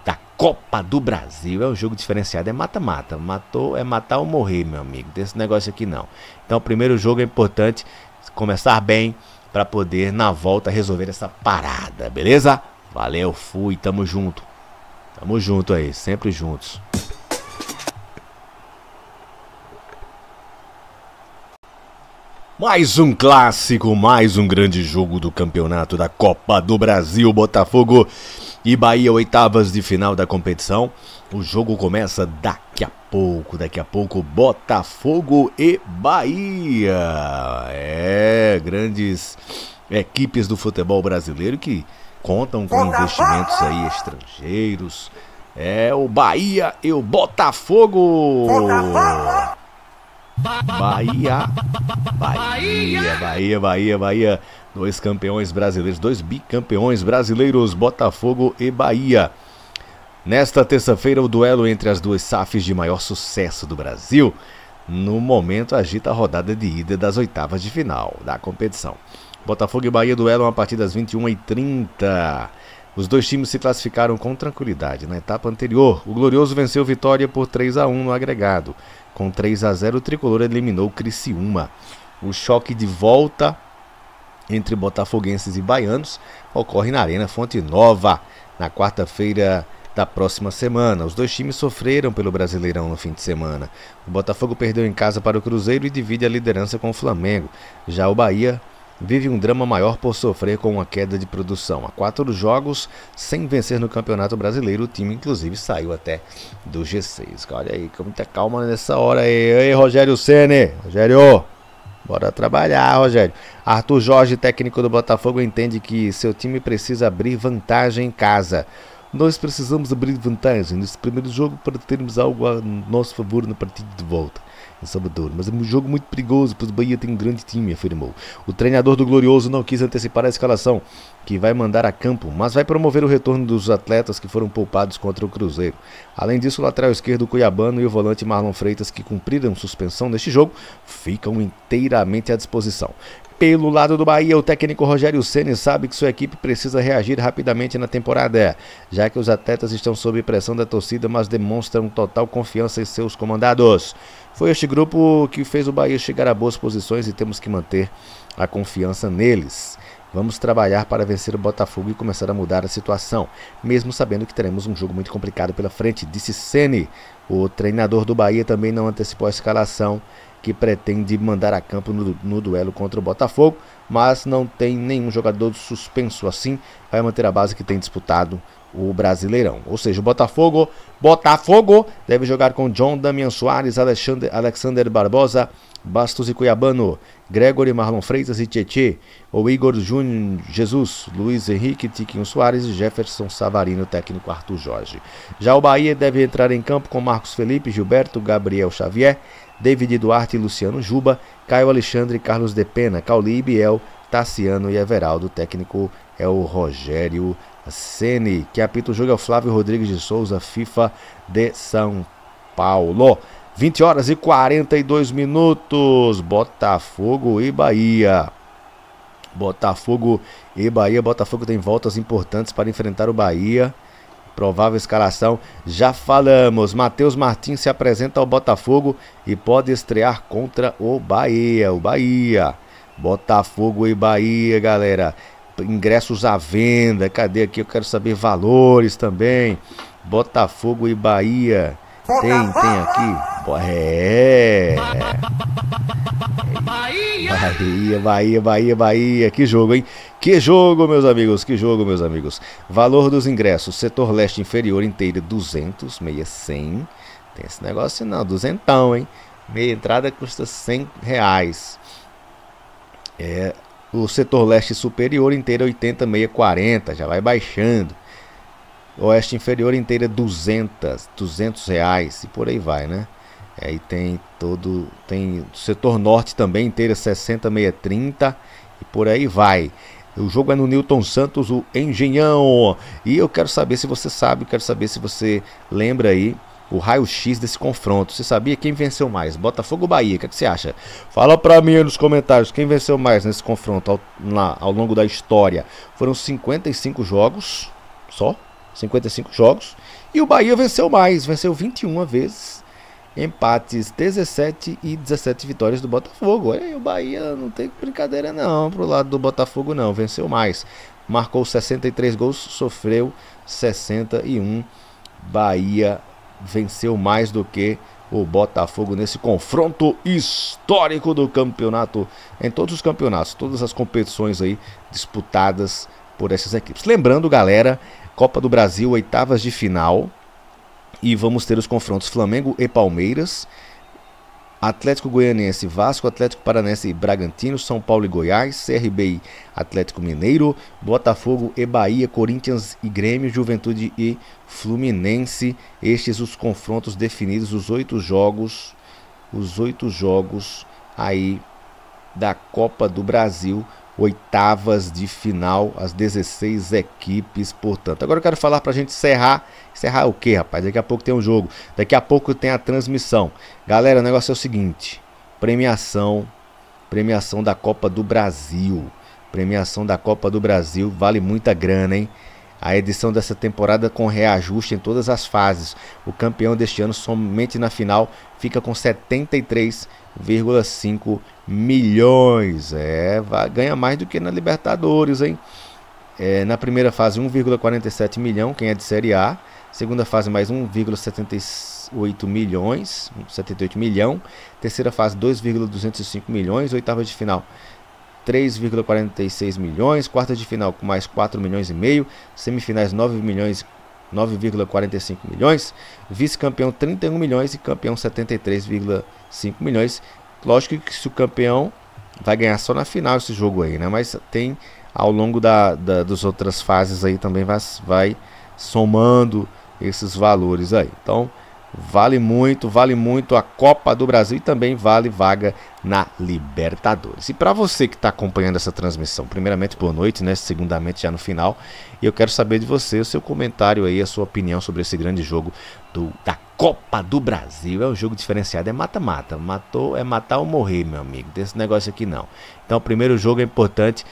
da Copa do Brasil. É um jogo diferenciado, é mata-mata. É matar ou morrer, meu amigo. Desse negócio aqui não. Então o primeiro jogo é importante começar bem para poder na volta resolver essa parada, beleza? Valeu, fui, tamo junto. Tamo junto aí, sempre juntos. Mais um clássico, mais um grande jogo do campeonato da Copa do Brasil. Botafogo e Bahia, oitavas de final da competição. O jogo começa daqui a pouco, Botafogo e Bahia. Grandes equipes do futebol brasileiro que contam com investimentos aí estrangeiros. O Bahia e o Botafogo. Bahia. Dois campeões brasileiros, dois bicampeões brasileiros, Botafogo e Bahia. Nesta terça-feira, o duelo entre as duas SAFs de maior sucesso do Brasil, no momento agita a rodada de ida das oitavas de final da competição. Botafogo e Bahia duelam a partir das 21h30. Os dois times se classificaram com tranquilidade na etapa anterior. O Glorioso venceu Vitória por 3-1 no agregado. Com 3-0, o Tricolor eliminou o Criciúma. O choque de volta entre botafoguenses e baianos ocorre na Arena Fonte Nova, na quarta-feira da próxima semana. Os dois times sofreram pelo Brasileirão no fim de semana. O Botafogo perdeu em casa para o Cruzeiro e divide a liderança com o Flamengo. Já o Bahia vive um drama maior por sofrer com uma queda de produção. Há 4 jogos sem vencer no Campeonato Brasileiro, o time inclusive saiu até do G6. Olha aí, com muita calma nessa hora aí. Ei, Rogério Ceni, Rogério, bora trabalhar, Rogério. Arthur Jorge, técnico do Botafogo, entende que seu time precisa abrir vantagem em casa. Nós precisamos abrir vantagem nesse primeiro jogo para termos algo a nosso favor na partida de volta em Salvador, mas é um jogo muito perigoso, pois o Bahia tem um grande time, afirmou. O treinador do Glorioso não quis antecipar a escalação que vai mandar a campo, mas vai promover o retorno dos atletas que foram poupados contra o Cruzeiro. Além disso, o lateral esquerdo Cuiabano e o volante Marlon Freitas, que cumpriram suspensão neste jogo, ficam inteiramente à disposição. Pelo lado do Bahia, o técnico Rogério Ceni sabe que sua equipe precisa reagir rapidamente na temporada, já que os atletas estão sob pressão da torcida, mas demonstram total confiança em seus comandados. Foi este grupo que fez o Bahia chegar a boas posições e temos que manter a confiança neles. Vamos trabalhar para vencer o Botafogo e começar a mudar a situação, mesmo sabendo que teremos um jogo muito complicado pela frente, disse Ceni. O treinador do Bahia também não antecipou a escalação que pretende mandar a campo no duelo contra o Botafogo, mas não tem nenhum jogador suspenso assim, vai manter a base que tem disputado o Brasileirão. Ou seja, o Botafogo deve jogar com John Damian Soares, Alexander Barbosa, Bastos e Cuiabano, Gregory, Marlon Freitas e Tietê, o Igor Júnior Jesus, Luiz Henrique, Tiquinho Soares e Jefferson Savarino, técnico Arthur Jorge. Já o Bahia deve entrar em campo com Marcos Felipe, Gilberto, Gabriel Xavier, David Duarte e Luciano Juba, Caio Alexandre, Carlos de Pena, Cauli, Biel, Tassiano e Everaldo. O técnico é o Rogério Ceni. Que apita o jogo é o Flávio Rodrigues de Souza, FIFA de São Paulo. 20 horas e 42 minutos. Botafogo e Bahia. Botafogo e Bahia. Botafogo tem voltas importantes para enfrentar o Bahia. Provável escalação, já falamos. Matheus Martins se apresenta ao Botafogo e pode estrear contra o Bahia. O Bahia. Botafogo e Bahia, galera. Ingressos à venda. Cadê aqui? Eu quero saber valores também. Botafogo e Bahia. Tem aqui. Bahia. Que jogo, hein? Que jogo, meus amigos. Valor dos ingressos. Setor leste inferior inteira 200, meia 100. Tem esse negócio não, duzentão, hein? Meia entrada custa R$100. O setor leste superior inteira 80, meia 40. Já vai baixando. Oeste inferior inteira 200 reais e por aí vai, né? Aí tem o setor norte também inteira 60, meia 30 e por aí vai. O jogo é no Newton Santos, o Engenhão. E eu quero saber se você sabe, quero saber se você lembra aí o raio-x desse confronto. Você sabia quem venceu mais? Botafogo ou Bahia? O que você acha? Fala pra mim aí nos comentários quem venceu mais nesse confronto ao longo da história. Foram 55 jogos só. 55 jogos. E o Bahia venceu mais. Venceu 21 vezes. Empates 17 e 17 vitórias do Botafogo. Olha aí, o Bahia não tem brincadeira não pro lado do Botafogo não. Venceu mais. Marcou 63 gols, sofreu 61. Bahia venceu mais do que o Botafogo nesse confronto histórico do campeonato. Em todos os campeonatos, todas as competições aí disputadas por essas equipes. Lembrando, galera, Copa do Brasil, oitavas de final. E vamos ter os confrontos Flamengo e Palmeiras, Atlético Goianiense, Vasco, Atlético Paranaense e Bragantino, São Paulo e Goiás, CRB e Atlético Mineiro, Botafogo e Bahia, Corinthians e Grêmio, Juventude e Fluminense. Estes os confrontos definidos, os 8 jogos aí da Copa do Brasil. Oitavas de final, as 16 equipes, portanto. Agora eu quero falar pra gente encerrar. Encerrar o que, rapaz? Daqui a pouco tem um jogo. Daqui a pouco tem a transmissão. Galera, o negócio é o seguinte. Premiação da Copa do Brasil. Premiação da Copa do Brasil. Vale muita grana, hein? A edição dessa temporada com reajuste em todas as fases. O campeão deste ano, somente na final, fica com 73,5 milhões. Ganha mais do que na Libertadores, hein? Na primeira fase, 1,47 milhão, quem é de Série A. Segunda fase, mais 1,78 milhões, 78 milhão. Terceira fase, 2,205 milhões. Oitava de final, 3,46 milhões, quarta de final com mais 4 milhões e meio, semifinais 9,45 milhões, vice-campeão 31 milhões e campeão 73,5 milhões. Lógico que se o campeão vai ganhar só na final esse jogo aí, né? Mas tem ao longo das outras fases aí também vai somando esses valores aí. Então vale muito a Copa do Brasil e também vale vaga na Libertadores. E para você que está acompanhando essa transmissão, primeiramente boa noite, né? Segundamente já no final. E eu quero saber de você, o seu comentário aí, a sua opinião sobre esse grande jogo da Copa do Brasil. É um jogo diferenciado, é mata-mata. É matar ou morrer, meu amigo. Desse negócio aqui não. Então o primeiro jogo é importante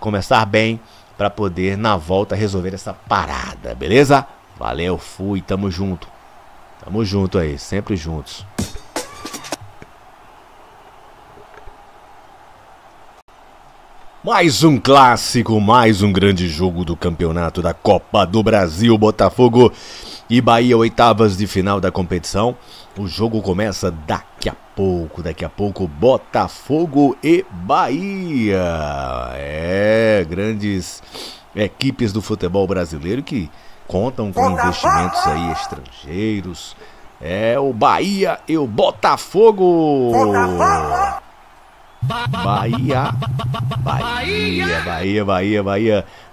começar bem para poder na volta resolver essa parada, beleza? Valeu, fui, tamo junto. Tamo junto aí, sempre juntos. Mais um clássico, mais um grande jogo do campeonato da Copa do Brasil. Botafogo e Bahia, oitavas de final da competição. O jogo começa daqui a pouco, Botafogo e Bahia. Grandes equipes do futebol brasileiro que contam com investimentos aí estrangeiros. É o Bahia e o Botafogo. Bahia.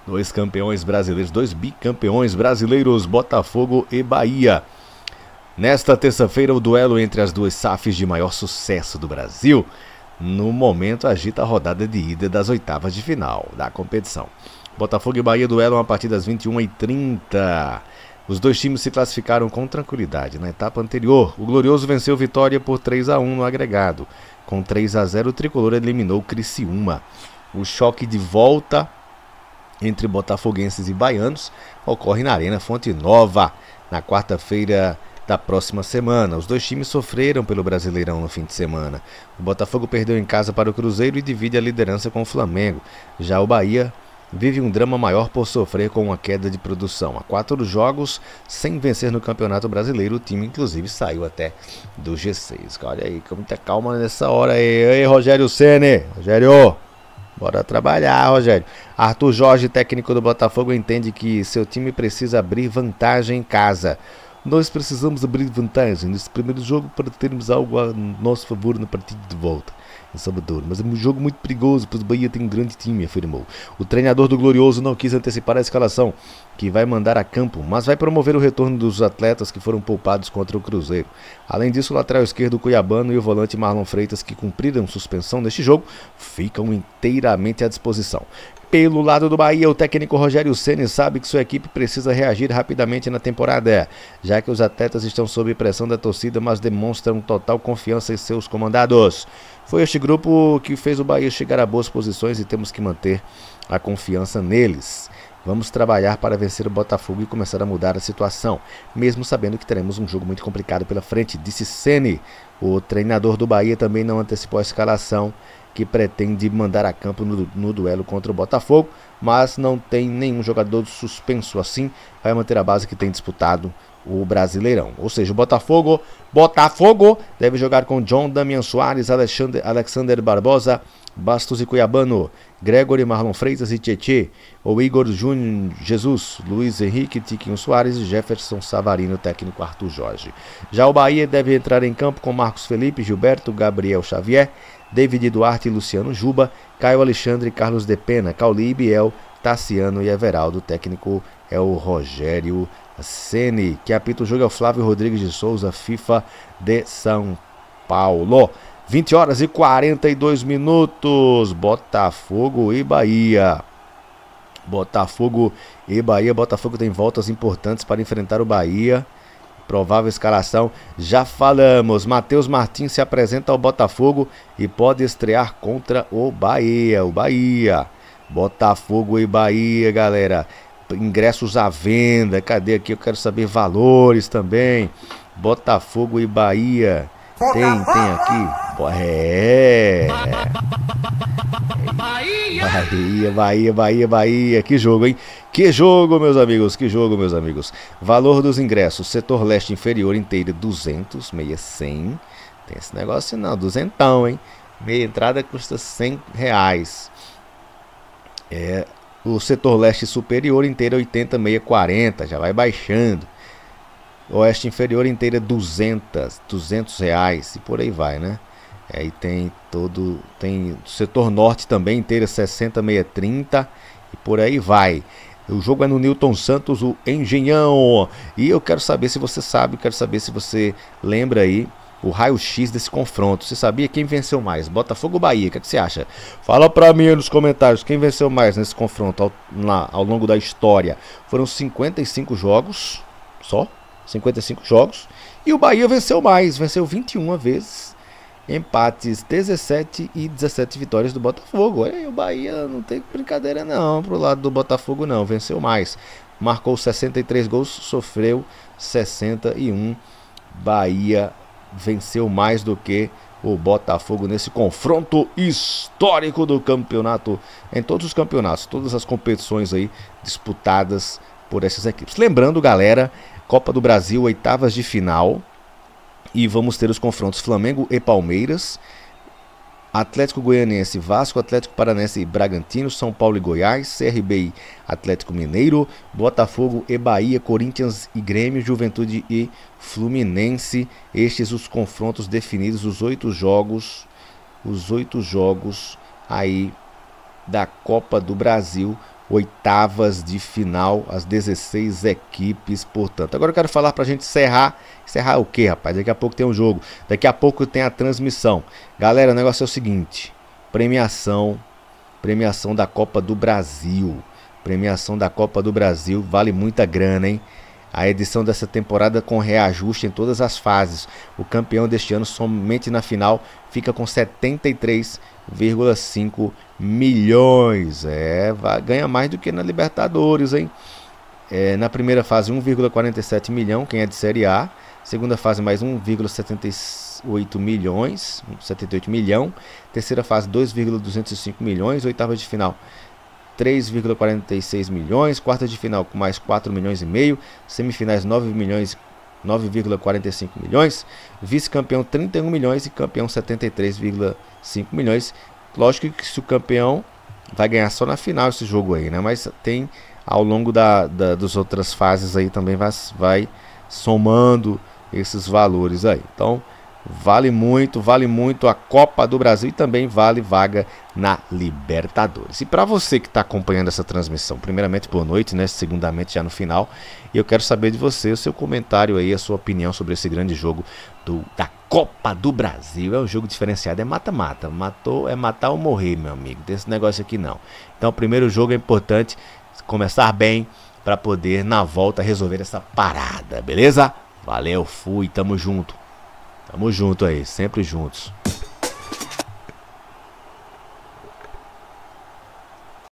Dois campeões brasileiros, dois bicampeões brasileiros, Botafogo e Bahia. Nesta terça-feira, o duelo entre as duas SAFs de maior sucesso do Brasil, no momento agita a rodada de ida das oitavas de final da competição. Botafogo e Bahia duelam a partir das 21h30. Os dois times se classificaram com tranquilidade na etapa anterior. O Glorioso venceu Vitória por 3-1 no agregado. Com 3-0, o Tricolor eliminou o Criciúma. O choque de volta entre botafoguenses e baianos ocorre na Arena Fonte Nova, na quarta-feira da próxima semana. Os dois times sofreram pelo Brasileirão no fim de semana. O Botafogo perdeu em casa para o Cruzeiro e divide a liderança com o Flamengo. Já o Bahia vive um drama maior por sofrer com uma queda de produção. Há 4 jogos sem vencer no Campeonato Brasileiro. O time, inclusive, saiu até do G6. Olha aí, com muita calma nessa hora aí. Ei, Rogério Ceni. Rogério, bora trabalhar, Rogério. Arthur Jorge, técnico do Botafogo, entende que seu time precisa abrir vantagem em casa. Nós precisamos abrir vantagem nesse primeiro jogo para termos algo a nosso favor na partida de volta em Salvador, mas é um jogo muito perigoso, pois o Bahia tem um grande time, afirmou. O treinador do Glorioso não quis antecipar a escalação que vai mandar a campo, mas vai promover o retorno dos atletas que foram poupados contra o Cruzeiro. Além disso, o lateral esquerdo Cuiabano e o volante Marlon Freitas, que cumpriram suspensão neste jogo, ficam inteiramente à disposição. Pelo lado do Bahia, o técnico Rogério Ceni sabe que sua equipe precisa reagir rapidamente na temporada, já que os atletas estão sob pressão da torcida, mas demonstram total confiança em seus comandados. Foi este grupo que fez o Bahia chegar a boas posições e temos que manter a confiança neles. Vamos trabalhar para vencer o Botafogo e começar a mudar a situação, mesmo sabendo que teremos um jogo muito complicado pela frente, disse Ceni. O treinador do Bahia também não antecipou a escalação que pretende mandar a campo no duelo contra o Botafogo, mas não tem nenhum jogador suspenso assim, vai manter a base que tem disputado o Brasileirão. Ou seja, o Botafogo deve jogar com John, Damian Soares, Alexander Barbosa, Bastos e Cuiabano, Gregory, Marlon Freitas e Tietê, o Igor Júnior Jesus, Luiz Henrique, Tiquinho Soares e Jefferson Savarino, técnico Arthur Jorge. Já o Bahia deve entrar em campo com Marcos Felipe, Gilberto, Gabriel Xavier, David Duarte e Luciano Juba, Caio Alexandre, Carlos de Pena, Cauli, Biel, Tassiano e Everaldo. O técnico é o Rogério Ceni, que apita o jogo é o Flávio Rodrigues de Souza, FIFA de São Paulo. 20h42, Botafogo e Bahia. Botafogo tem voltas importantes para enfrentar o Bahia. Provável escalação, já falamos. Matheus Martins se apresenta ao Botafogo e pode estrear contra o Bahia. Botafogo e Bahia, galera. Ingressos à venda. Cadê aqui? Eu quero saber valores também. Botafogo e Bahia. Tem aqui. Bahia. Que jogo, hein? Que jogo, meus amigos. Valor dos ingressos. Setor leste inferior inteira 200, meia 100. Tem esse negócio não, duzentão, hein? Meia entrada custa R$100. O setor leste superior inteira 80, meia 40. Já vai baixando. Oeste inferior inteira R$200 e por aí vai, né? Aí tem o setor norte também inteira 60, meia 30 e por aí vai. O jogo é no Newton Santos, o Engenhão. E eu quero saber se você sabe, se você lembra aí o raio-x desse confronto. Você sabia quem venceu mais? Botafogo ou Bahia? O que você acha? Fala pra mim aí nos comentários quem venceu mais nesse confronto ao longo da história. Foram 55 jogos só. 55 jogos. E o Bahia venceu mais. Venceu 21 vezes. Empates 17 e 17 vitórias do Botafogo. Olha aí, o Bahia não tem brincadeira não pro lado do Botafogo não. Venceu mais. Marcou 63 gols, sofreu 61. Bahia venceu mais do que o Botafogo nesse confronto histórico do campeonato. Em todos os campeonatos, todas as competições aí disputadas por essas equipes. Lembrando, galera, Copa do Brasil, oitavas de final. E vamos ter os confrontos Flamengo e Palmeiras. Atlético Goianiense, Vasco, Atlético Paranaense e Bragantino, São Paulo e Goiás, CRB e Atlético Mineiro, Botafogo e Bahia, Corinthians e Grêmio, Juventude e Fluminense. Estes os confrontos definidos, os 8 jogos aí da Copa do Brasil, oitavas de final, as 16 equipes, portanto. Agora eu quero falar pra gente encerrar o que, rapaz? Daqui a pouco tem um jogo, daqui a pouco tem a transmissão. Galera, o negócio é o seguinte, premiação da Copa do Brasil, vale muita grana, hein? A edição dessa temporada com reajuste em todas as fases. O campeão deste ano somente na final fica com 73,5 milhões. Ganha mais do que na Libertadores, hein? Na primeira fase 1,47 milhão, quem é de Série A. Segunda fase mais 1,78 milhões, 78 milhão. Terceira fase 2,205 milhões. Oitava de final 3,46 milhões, quarta de final com mais 4 milhões e meio, semifinais 9,45 milhões, vice-campeão 31 milhões e campeão 73,5 milhões. Lógico que se o campeão vai ganhar só na final esse jogo aí, né? Mas tem ao longo das outras fases aí também vai somando esses valores aí. Então vale muito a Copa do Brasil e também vale vaga na Libertadores. E para você que está acompanhando essa transmissão, primeiramente boa noite, né? Segundamente já no final. E eu quero saber de você, o seu comentário aí, a sua opinião sobre esse grande jogo da Copa do Brasil. É um jogo diferenciado, é mata-mata. É matar ou morrer, meu amigo. Desse negócio aqui não. Então o primeiro jogo é importante começar bem para poder na volta resolver essa parada, beleza? Valeu, fui, tamo junto. Tamo junto aí, sempre juntos.